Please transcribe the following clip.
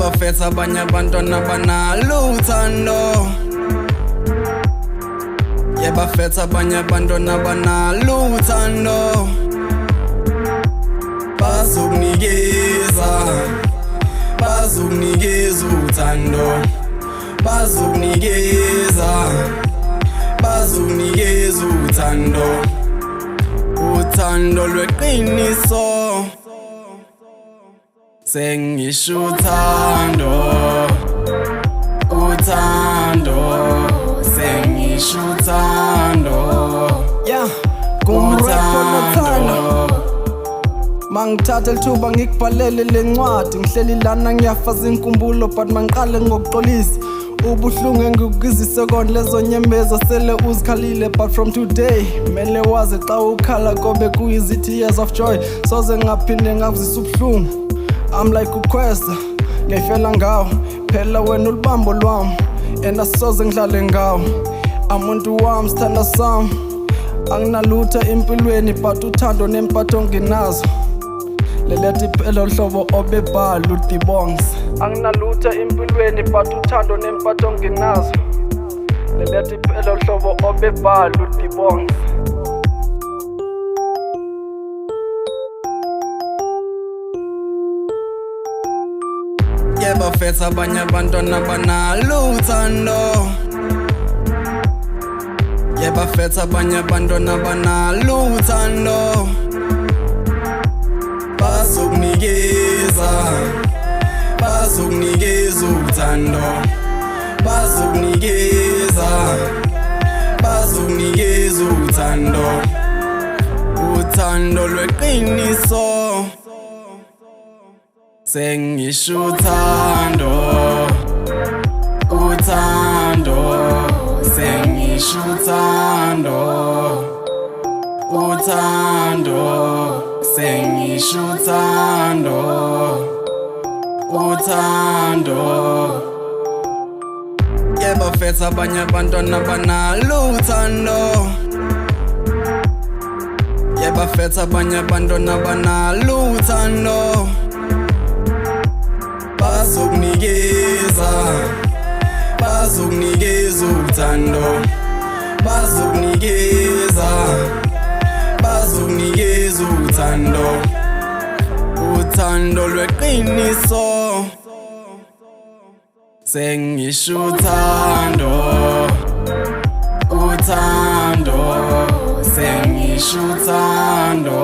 bafetha abanye abantwana banalo uthando. Bafetha abanye abantwana banalo uthando. Bazokunikeza uthando. Bazokunikeza uthando. Uthando lweqiniso. Sengisho uthando. Sengisho uthando. Yeah, uthando. Mangithatha lithuba ngikubhalele lencwadi. Ngihleli lana ngiyafaza inkumbulo but mangiqale ngokuxolisa. Ubuhlungu engikuzise kona lezo nyembezi sele uzikhalile, but from today mele wazi xa ukhala kobe kuyizithi years of joy. Soze ngaphinde ngakuzisa ubuhlungu. I'm like ukhweza ngiyifela ngawo, phela wena ulibambo lwami and asoze ngidlale ngawo. Amuntu wami sithanda sami, anginalutho empilweni but uthando nempatho nginazo. Lelethi phela uhlobo obebhala uDee Bong. Anginalutho empilweni but uthando nempatho nginazo. Lelethi phela uhlobo obebhala uDee Bong. Bafetha abanye abantwana banalo uthando. Bafetha abanye abantwana banalo uthando. Bazokunikeza uthando. Bazokunikeza uthando. Uthando lweqiniso. Sengisho uthando. Sengisho uthando. Sengisho uthando. Bafetha abanye abantwana banalo uthando. Bafetha abanye abantwana banalo uthando. Bazokunikeza uthando. Bazokunikeza uthando. Uthando lweqiniso. Sengisho uthando. Sengisho uthando.